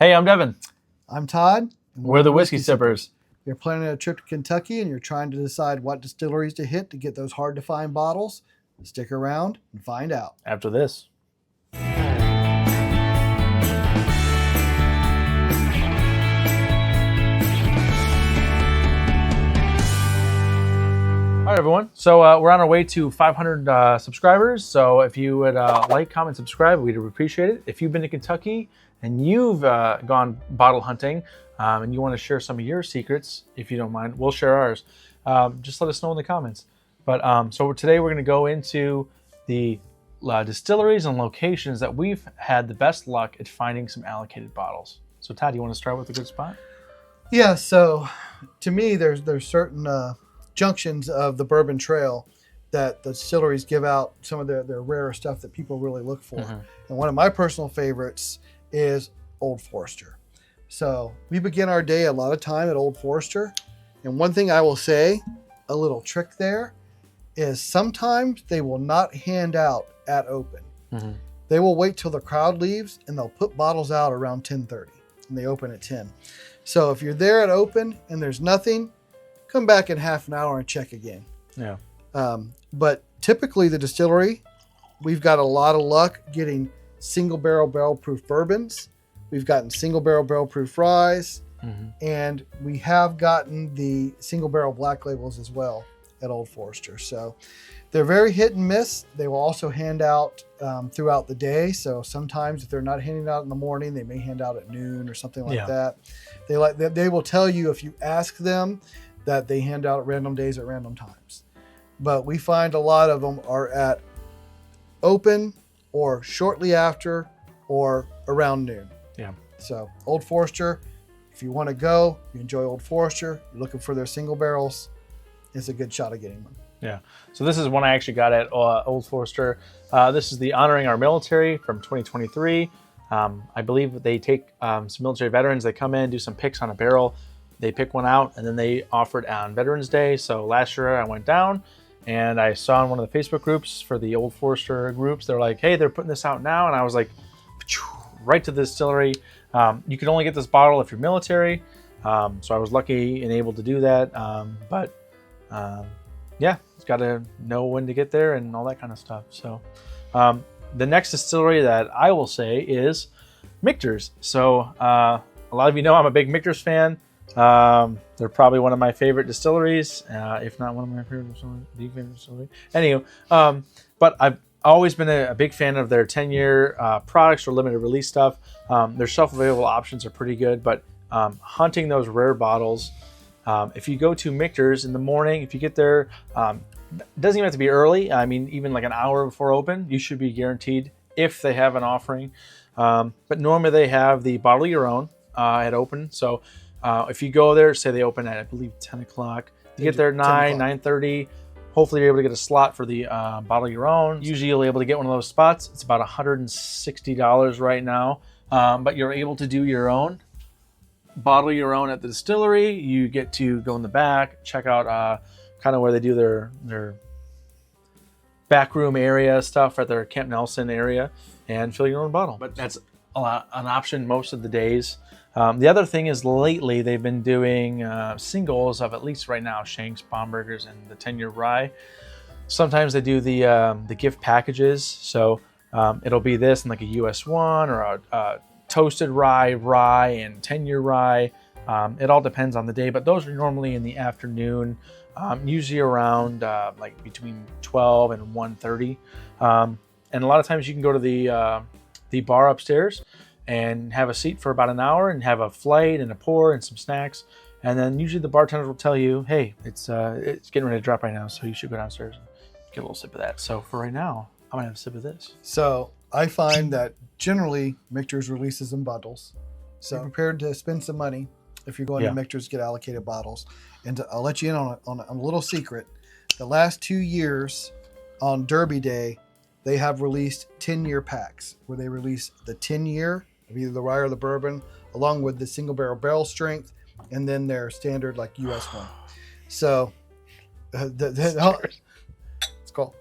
Hey, I'm Devin. I'm Todd. And we're the Whiskey Sippers. You're planning a trip to Kentucky and you're trying to decide what distilleries to hit to get those hard-to-find bottles. Stick around and find out. After this. All right, everyone. So we're on our way to 500 subscribers. So if you would like, comment, subscribe, we'd appreciate it. If you've been to Kentucky and you've gone bottle hunting and you want to share some of your secrets, if you don't mind, we'll share ours. Just let us know in the comments. But so today we're going to go into the distilleries and locations that we've had the best luck at finding some allocated bottles. So Todd, you want to start with a good spot? Yeah. So to me, there's certain junctions of the Bourbon Trail that the distilleries give out some of their rarer stuff that people really look for. Mm-hmm. And one of my personal favorites is Old Forester. So we begin our day a lot of time at Old Forester. And one thing I will say, a little trick there, is sometimes they will not hand out at open. Mm-hmm. They will wait till the crowd leaves and they'll put bottles out around 10:30 and they open at 10. So if you're there at open and there's nothing, come back in half an hour and check again. Yeah. But typically the distillery, we've got a lot of luck getting single barrel proof bourbons. We've gotten single barrel proof ryes, mm-hmm. and we have gotten the single barrel black labels as well at Old Forester. So they're very hit and miss. They will also hand out throughout the day. So sometimes if they're not handing out in the morning, they may hand out at noon or something like that. They will tell you if you ask them that they hand out at random days at random times. But we find a lot of them are at open or shortly after or around noon. Yeah. So Old Forester, if you want to go, you enjoy Old Forester, you're looking for their single barrels, it's a good shot of getting one. Yeah. So this is one I actually got at Old Forester. This is the Honoring Our Military from 2023. I believe they take some military veterans, they come in, do some picks on a barrel. They pick one out and then they offer it on Veterans Day. So last year I went down and I saw in one of the Facebook groups for the Old Forester groups, they're like, hey, they're putting this out now. And I was like, right to the distillery. You can only get this bottle if you're military. So I was lucky and able to do that. Yeah, it's got to know when to get there and all that kind of stuff. So the next distillery that I will say is Michter's. So a lot of you know I'm a big Michter's fan. They're probably one of my favorite distilleries, if not one of my favorite distilleries, the favorite distillery. Anywho, but I've always been a big fan of their 10-year products or limited release stuff. Their shelf-available options are pretty good, but hunting those rare bottles, if you go to Michter's in the morning, if you get there, it doesn't even have to be early. I mean, even like an hour before open, you should be guaranteed if they have an offering. But normally they have the bottle your own at open. So if you go there, say they open at, I believe, 10 o'clock. You get there at 9:30. Hopefully you're able to get a slot for the bottle your own. Usually you'll be able to get one of those spots. It's about $160 right now. But you're able to do your own. Bottle your own at the distillery. You get to go in the back, check out kind of where they do their backroom area stuff at their Camp Nelson area and fill your own bottle. But that's an option most of the days. The other thing is lately they've been doing singles of, at least right now, Shanks, Bombergers, and the 10-year rye. Sometimes they do the gift packages. So it'll be this and like a US 1 or a toasted rye, and 10-year rye. It all depends on the day, but those are normally in the afternoon, usually around like between 12 and 1:30. And a lot of times you can go to the bar upstairs and have a seat for about an hour and have a flight and a pour and some snacks. And then usually the bartenders will tell you, hey, it's getting ready to drop right now, so you should go downstairs and get a little sip of that. So for right now, I'm gonna have a sip of this. So I find that generally Michter's releases in bundles. So be prepared to spend some money if you're going to Michter's to get allocated bottles. And I'll let you in on a little secret. The last 2 years on Derby Day, they have released 10-year packs where they release the 10-year of either the rye or the bourbon, along with the single barrel strength, and then their standard like US 1. So it's cool.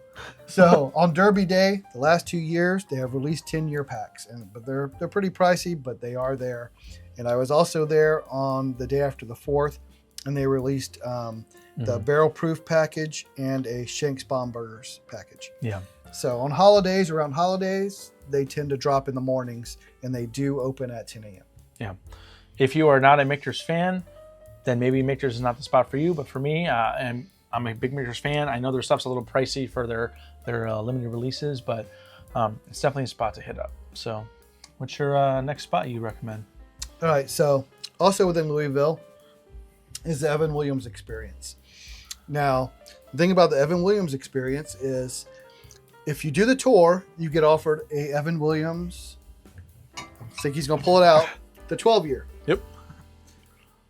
So on Derby Day, the last 2 years, they have released 10-year packs, but they're pretty pricey, but they are there. And I was also there on the day after the 4th, and they released the barrel proof package and a Shank's Bombergers package. Yeah. So on around holidays, they tend to drop in the mornings, and they do open at 10 a.m. Yeah. If you are not a Michter's fan, then maybe Michter's is not the spot for you. But for me, and I'm a big Michter's fan. I know their stuff's a little pricey for their limited releases, but it's definitely a spot to hit up. So what's your next spot you recommend? All right. So also within Louisville is the Evan Williams Experience. Now, the thing about the Evan Williams Experience is if you do the tour, you get offered a Evan Williams, I think he's going to pull it out, the 12-year. Yep.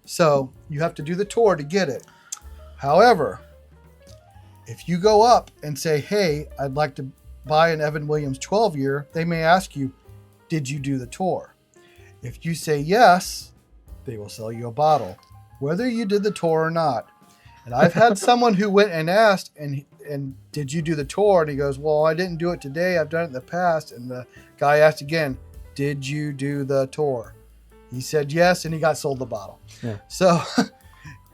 So you have to do the tour to get it. However, if you go up and say, hey, I'd like to buy an Evan Williams 12-year, they may ask you, did you do the tour? If you say yes, they will sell you a bottle, whether you did the tour or not. And I've had someone who went and asked, and did you do the tour? And he goes, well, I didn't do it today. I've done it in the past. And the guy asked again, did you do the tour? He said yes, and he got sold the bottle. Yeah. So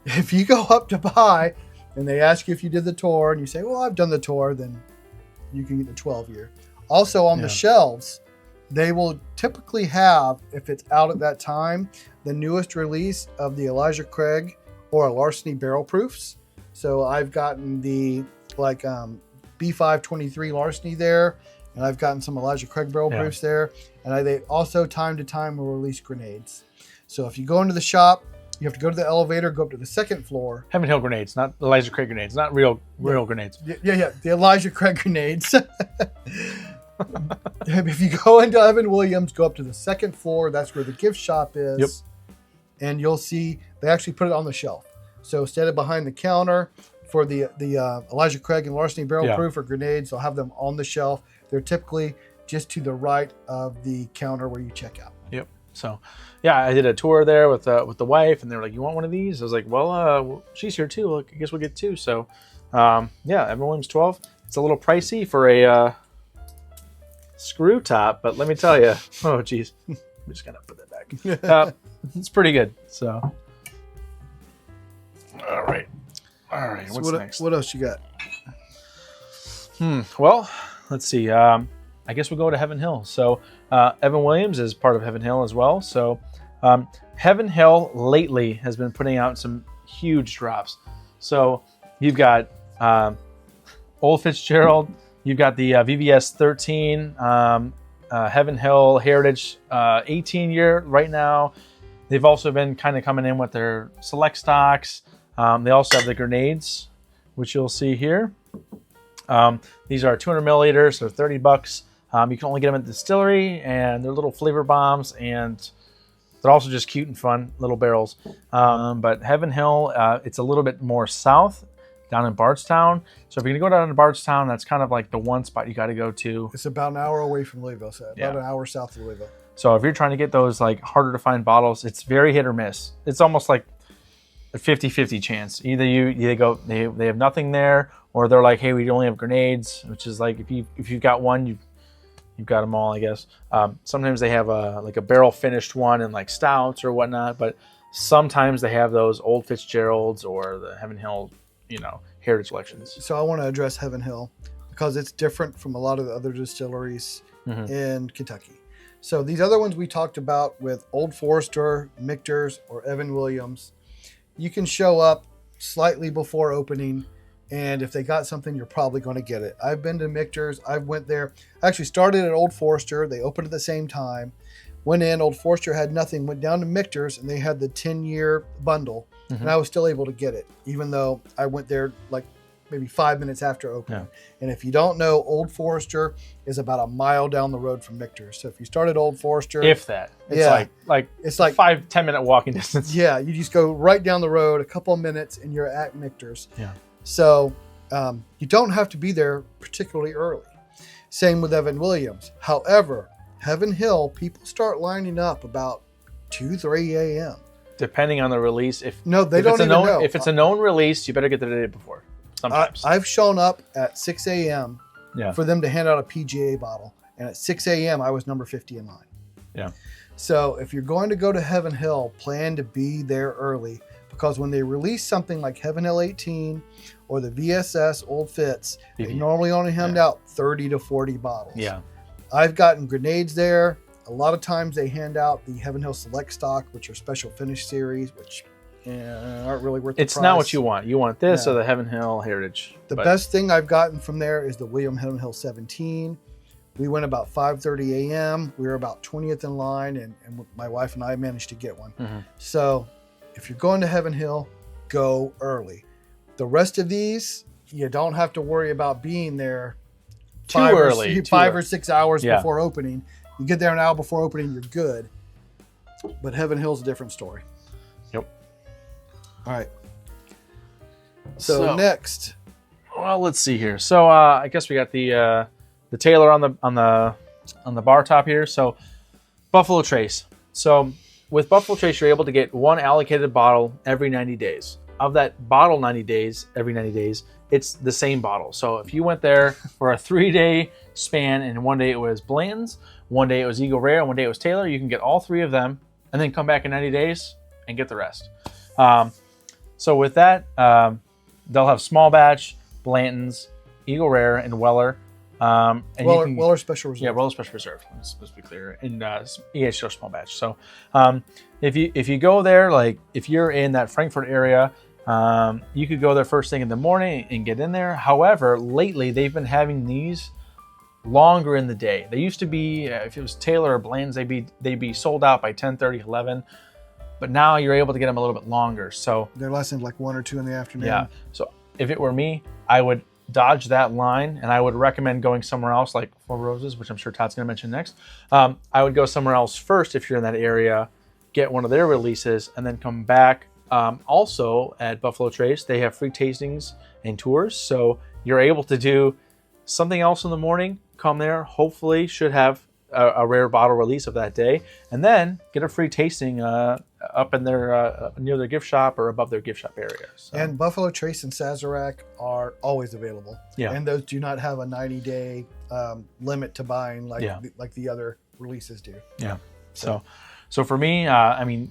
if you go up to buy and they ask you if you did the tour and you say, well, I've done the tour, then you can get the 12-year. Also on the shelves, they will typically have, if it's out at that time, the newest release of the Elijah Craig or Larceny barrel proofs. So I've gotten the B523 Larceny there, and I've gotten some Elijah Craig barrel proofs there. And they also time to time will release grenades. So if you go into the shop, you have to go to the elevator, go up to the second floor. Heaven Hill grenades, not Elijah Craig grenades, not real grenades. Yeah, the Elijah Craig grenades. If you go into Evan Williams, go up to the second floor. That's where the gift shop is. Yep. And you'll see they actually put it on the shelf. So instead of behind the counter for the Elijah Craig and Larceny barrel proof or grenades, they'll have them on the shelf. They're typically just to the right of the counter where you check out. Yep. So, yeah, I did a tour there with the wife, and they were like, "You want one of these?" I was like, "Well, she's here too. I guess we'll get two." So, Evan Williams 12. It's a little pricey for a screw top, but let me tell you, oh geez, I'm just gonna put that back. It's pretty good. So, all right. So What's next? What else you got? Well, let's see. I guess we'll go to Heaven Hill. So Evan Williams is part of Heaven Hill as well. So Heaven Hill lately has been putting out some huge drops. So you've got Old Fitzgerald, you've got the VVS 13, Heaven Hill Heritage 18-year right now. They've also been kind of coming in with their select stocks. They also have the grenades, which you'll see here. These are 200 milliliters, so $30. You can only get them at the distillery, and they're little flavor bombs, and they're also just cute and fun little barrels. But Heaven Hill, it's a little bit more south, down in Bardstown. So if you're gonna go down to Bardstown, that's kind of like the one spot you got to go to. It's about an hour away from Louisville, so about an hour south of Louisville. So if you're trying to get those like harder to find bottles, it's very hit or miss. It's almost like a 50-50 chance. Either they have nothing there, or they're like, hey, we only have grenades, which is like if you've got one, you've got them all, I guess. Sometimes they have a barrel finished one and like stouts or whatnot, but sometimes they have those Old Fitzgeralds or the Heaven Hill, heritage selections. So I want to address Heaven Hill because it's different from a lot of the other distilleries in Kentucky. So these other ones we talked about with Old Forester, Michter's, or Evan Williams, you can show up slightly before opening, and if they got something, you're probably going to get it. I've been to Michter's. I went there. I actually started at Old Forester. They opened at the same time. Went in. Old Forester had nothing. Went down to Michter's, and they had the 10-year bundle, and I was still able to get it, even though I went there like maybe 5 minutes after opening. Yeah. And if you don't know, Old Forester is about a mile down the road from Michter's. So if you start at Old Forester, if that, it's it's like 5-10 minute walking distance. Yeah, you just go right down the road a couple of minutes, and you're at Michter's. Yeah. So you don't have to be there particularly early. Same with Evan Williams. However, Heaven Hill, people start lining up about 2-3 a.m. Depending on the release. If don't even know. If it's a known release, you better get there the day before. Sometimes. I've shown up at 6 a.m. for them to hand out a PGA bottle. And at 6 a.m., I was number 50 in line. Yeah. So if you're going to go to Heaven Hill, plan to be there early, because when they release something like Heaven Hill 18 or the VSS Old Fitz, they normally only hand out 30 to 40 bottles. Yeah. I've gotten grenades there. A lot of times they hand out the Heaven Hill Select Stock, which are special finish series, which aren't really worth the price. It's not what you want. You want this or the Heaven Hill Heritage. The best thing I've gotten from there is the William Heaven Hill 17. We went about 5:30 a.m. We were about 20th in line, and my wife and I managed to get one. So if you're going to Heaven Hill, go early. The rest of these, you don't have to worry about being there five or 6 hours before opening. You get there an hour before opening, you're good. But Heaven Hill's a different story. Yep. All right. So next. Well, let's see here. So I guess we got the Taylor on the bar top here. So Buffalo Trace. So with Buffalo Trace, you're able to get one allocated bottle every 90 days. Of that bottle every 90 days, it's the same bottle. So if you went there for a 3-day span and one day it was Blanton's, one day it was Eagle Rare, and one day it was Taylor, you can get all three of them and then come back in 90 days and get the rest. So with that, they'll have small batch, Blanton's, Eagle Rare, and Weller. And Weller Special Reserve. Yeah, Weller Special Reserve. Let's be clear. And EHR small batch. So if you go there, like if you're in that Frankfurt area, you could go there first thing in the morning and get in there. However, lately they've been having these longer in the day. They used to be, if it was Taylor or Bland's, they'd be sold out by 10:30, 11. But now you're able to get them a little bit longer. So they're lasting like 1 or 2 in the afternoon. Yeah. So if it were me, I would dodge that line, and I would recommend going somewhere else like Four Roses, which I'm sure Todd's going to mention next. I would go somewhere else first if you're in that area, get one of their releases, and then come back. Also at Buffalo Trace, they have free tastings and tours, so you're able to do something else in the morning, come there, hopefully should have a rare bottle release of that day, and then get a free tasting up in their near their gift shop or above their gift shop area. So. And Buffalo Trace and Sazerac are always available. Yeah. And those do not have a 90-day limit to buying like the other releases do. Yeah. So for me, I mean,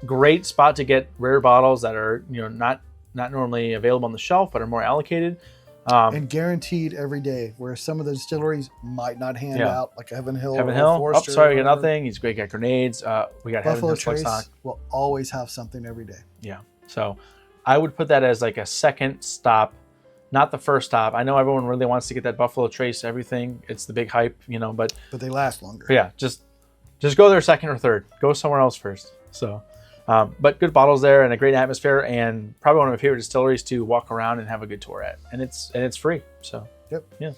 great spot to get rare bottles that are not normally available on the shelf but are more allocated. And guaranteed every day, where some of the distilleries might not hand out, like Heaven Hill. Oh, sorry, we got nothing. He's great. Got grenades. We got Buffalo Trace will always have something every day. Yeah. So I would put that as like a second stop, not the first stop. I know everyone really wants to get that Buffalo Trace everything. It's the big hype, but they last longer. Yeah, just go there second or third. Go somewhere else first. So. But good bottles there and a great atmosphere, and probably one of my favorite distilleries to walk around and have a good tour at. And it's free. So yeah.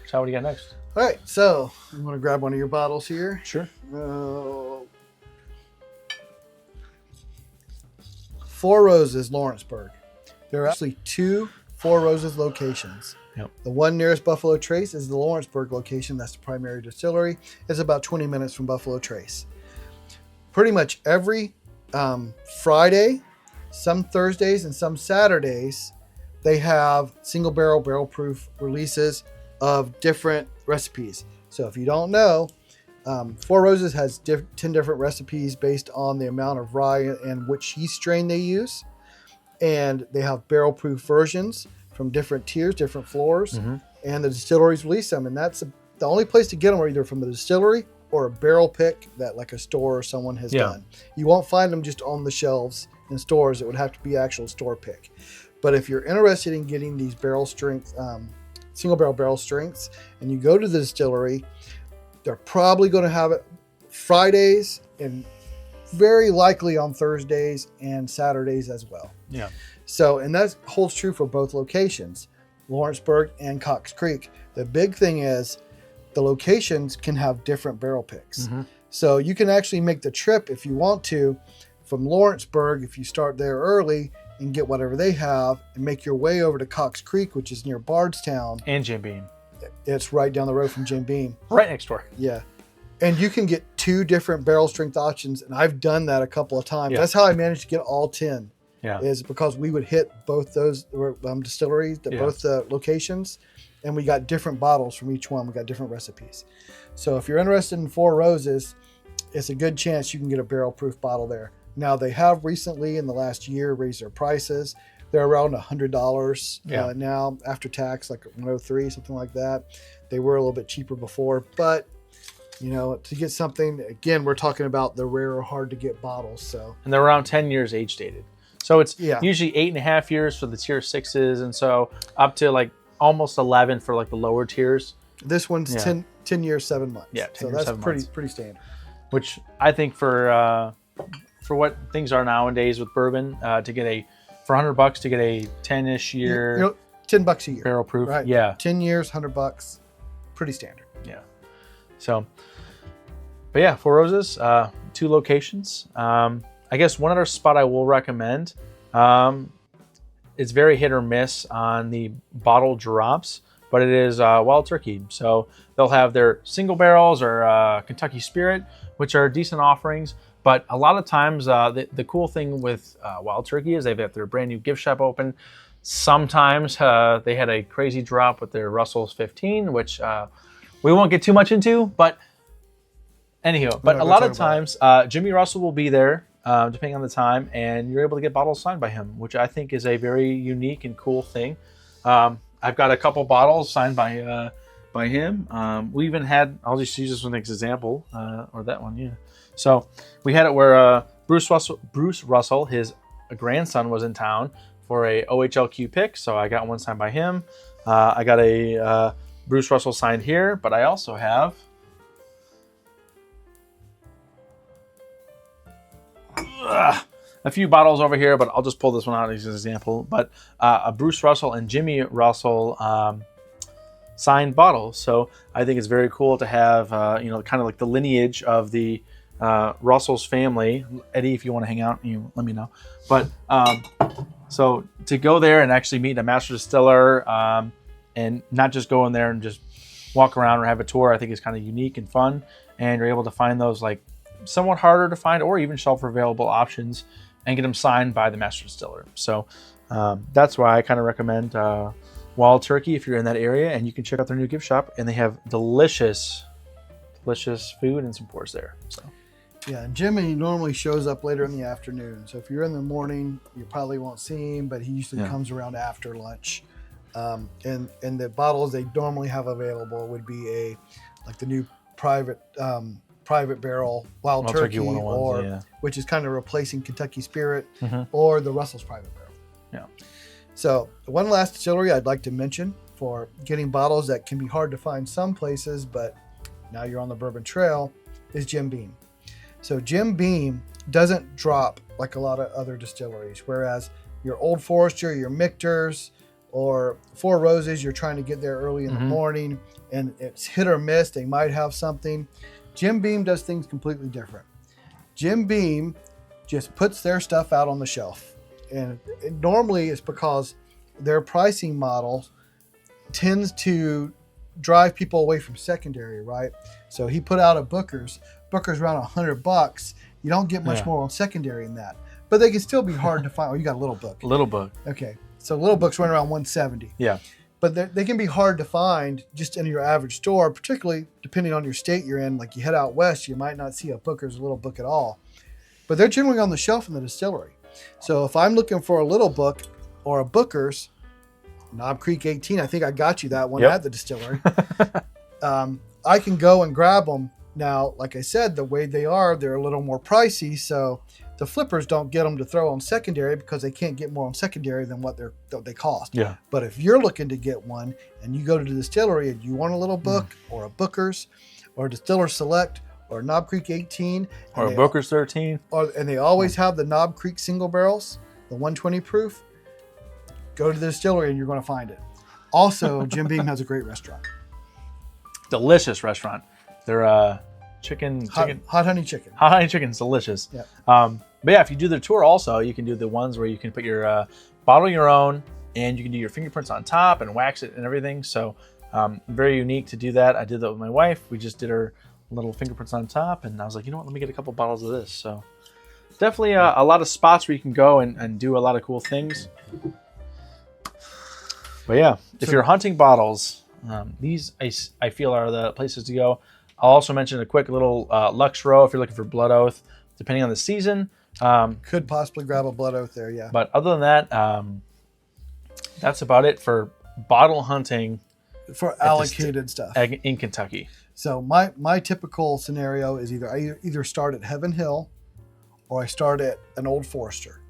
So what do you got next? All right, so I'm going to grab one of your bottles here. Sure. Four Roses, Lawrenceburg. There are actually 2 Four Roses locations. Yep. The one nearest Buffalo Trace is the Lawrenceburg location. That's the primary distillery. It's about 20 minutes from Buffalo Trace. Pretty much every Friday, some Thursdays, and some Saturdays, they have single barrel proof releases of different recipes. So if you don't know, Four Roses has 10 different recipes based on the amount of rye and which yeast strain they use. And they have barrel proof versions from different tiers, different floors, and the distilleries release them. And that's the only place to get them are either from the distillery or a barrel pick that like a store or someone has done. You won't find them just on the shelves in stores. It would have to be actual store pick. But if you're interested in getting these barrel strength, single barrel strengths, and you go to the distillery, they're probably going to have it Fridays and very likely on Thursdays and Saturdays as well. Yeah. So, and that holds true for both locations, Lawrenceburg and Cox Creek. The big thing is, the locations can have different barrel picks. So you can actually make the trip if you want to from Lawrenceburg, if you start there early and get whatever they have, and make your way over to Cox Creek, which is near Bardstown. And Jim Beam. It's right down the road from Jim Beam. Right next door. Yeah. And you can get 2 different barrel strength options, and I've done that a couple of times. Yeah. That's how I managed to get all 10. Yeah. Is because we would hit both those distilleries, both locations, and we got different bottles from each one. We got different recipes. So if you're interested in Four Roses, it's a good chance you can get a barrel proof bottle there. Now they have recently in the last year raised their prices. They're around $100 now after tax, like 103, something like that. They were a little bit cheaper before, but you know, to get something, again, we're talking about the rare or hard to get bottles. So, and they're around 10 years age dated. So it's usually 8.5 years for the tier 6s, and so up to like almost 11 for like the lower tiers. This one's 10 years, 7 months. Yeah, 10 so years, that's 7 pretty months. pretty standard. Which I think for what things are nowadays with bourbon, to get for $100 to get a 10-ish year, you know, $10 a year barrel proof, right? Yeah, 10 years, $100, pretty standard. Yeah. So, but yeah, Four Roses, 2 locations. I guess one other spot I will recommend. It's very hit or miss on the bottle drops, but it is Wild Turkey. So they'll have their single barrels or Kentucky Spirit, which are decent offerings. But a lot of times, the cool thing with Wild Turkey is they've got their brand new gift shop open. Sometimes they had a crazy drop with their Russell's 15, which we won't get too much into. But anywho, but a lot of times, Jimmy Russell will be there, depending on the time, and you're able to get bottles signed by him, which I think is a very unique and cool thing. I've got a couple bottles signed by him. We even had, I'll just use this one as an example, or that one, yeah. So we had it where Bruce Russell, his grandson, was in town for a OHLQ pick, so I got one signed by him. I got a Bruce Russell signed here, but I also have a few bottles over here, but I'll just pull this one out as an example. But a Bruce Russell and Jimmy Russell signed bottle. So I think it's very cool to have, kind of like the lineage of the Russell's family. Eddie, if you want to hang out, you let me know. But so to go there and actually meet a master distiller, and not just go in there and just walk around or have a tour, I think is kind of unique and fun. And you're able to find those like somewhat harder to find or even shelf available options and get them signed by the master distiller. So that's why I kind of recommend Wild Turkey if you're in that area, and you can check out their new gift shop, and they have delicious food and some pours there. So yeah, and Jimmy normally shows up later in the afternoon. So if you're in the morning, you probably won't see him, but he usually comes around after lunch. And the bottles they normally have available would be like the new private barrel Wild Turkey, or which is kind of replacing Kentucky Spirit, or the Russell's private barrel. Yeah. So one last distillery I'd like to mention for getting bottles that can be hard to find some places, but now you're on the Bourbon Trail, is Jim Beam. So Jim Beam doesn't drop like a lot of other distilleries, whereas your Old Forester, your Michter's, or Four Roses, you're trying to get there early in the morning, and it's hit or miss. They might have something. Jim Beam does things completely different. Jim Beam just puts their stuff out on the shelf. And normally it's because their pricing model tends to drive people away from secondary, right? So he put out a Booker's around $100. You don't get much more on secondary than that. But they can still be hard to find. Oh, you got a Little Book. Little Book. Okay. So Little Book's running around $170. Yeah. But they can be hard to find just in your average store, particularly depending on your state you're in. Like you head out west, you might not see a Booker's Little Book at all. But they're generally on the shelf in the distillery. So if I'm looking for a Little Book or a Booker's, Knob Creek 18, I think I got you that one at the distillery. I can go and grab them. Now, like I said, the way they're a little more pricey. So the flippers don't get them to throw on secondary because they can't get more on secondary than what they cost. Yeah. But if you're looking to get one and you go to the distillery and you want a Little Book or a Booker's or a Distiller Select or a Knob Creek 18 or a Booker's 13, and they always have the Knob Creek single barrels, the 120 proof, go to the distillery and you're going to find it. Also, Jim Beam has a great restaurant. Delicious restaurant. Their hot honey chicken. Hot honey chicken's delicious. Yeah. But yeah, if you do the tour also, you can do the ones where you can put your bottle your own, and you can do your fingerprints on top and wax it and everything. So very unique to do that. I did that with my wife. We just did her little fingerprints on top, and I was like, you know what, let me get a couple bottles of this. So definitely a lot of spots where you can go and do a lot of cool things. But yeah, if you're hunting bottles, These I feel are the places to go. I'll also mention a quick little Lux Row if you're looking for Blood Oath, depending on the season. Could possibly grab a Blood Oath there, yeah. But other than that, that's about it for bottle hunting For allocated stuff. in Kentucky. So my typical scenario is I either start at Heaven Hill or I start at an Old Forester.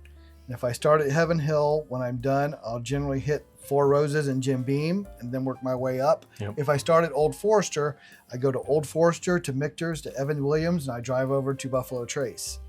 And if I start at Heaven Hill, when I'm done, I'll generally hit Four Roses and Jim Beam and then work my way up. Yep. If I start at Old Forester, I go to Old Forester, to Michter's, to Evan Williams, and I drive over to Buffalo Trace.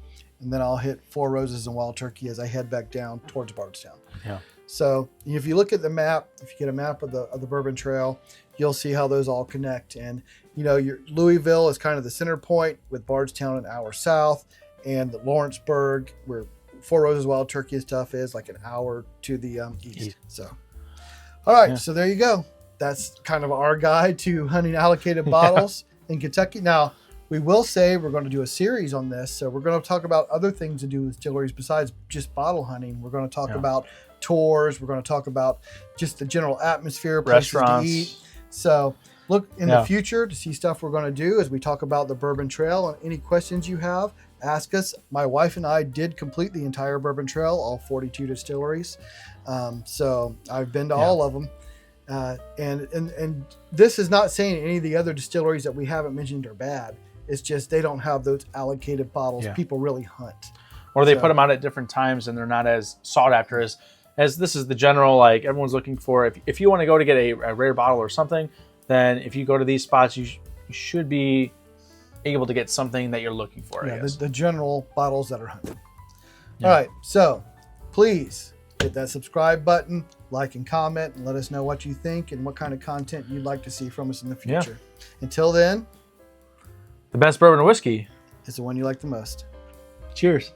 And then I'll hit Four Roses and Wild Turkey as I head back down towards Bardstown. Yeah. So if you look at the map, if you get a map of the Bourbon Trail, you'll see how those all connect. And your Louisville is kind of the center point, with Bardstown an hour south, and Lawrenceburg, where Four Roses Wild Turkey stuff is, like an hour to the east. So, all right, so there you go. That's kind of our guide to hunting allocated bottles in Kentucky. Now, we will say we're going to do a series on this, so we're going to talk about other things to do with distilleries besides just bottle hunting. We're going to talk about tours. We're going to talk about just the general atmosphere, places restaurants to eat. So look in the future to see stuff we're going to do as we talk about the Bourbon Trail. And any questions you have, ask us. My wife and I did complete the entire Bourbon Trail, all 42 distilleries. So I've been to all of them. And this is not saying any of the other distilleries that we haven't mentioned are bad. It's just they don't have those allocated bottles people really hunt. Or they put them out at different times and they're not as sought after as this is the general, like everyone's looking for. If you want to go to get a rare bottle or something, then if you go to these spots, you should be able to get something that you're looking for. Yeah, the general bottles that are hunted. Yeah. All right, so please hit that subscribe button, like and comment, and let us know what you think and what kind of content you'd like to see from us in the future. Yeah. Until then, the best bourbon and whiskey is the one you like the most. Cheers.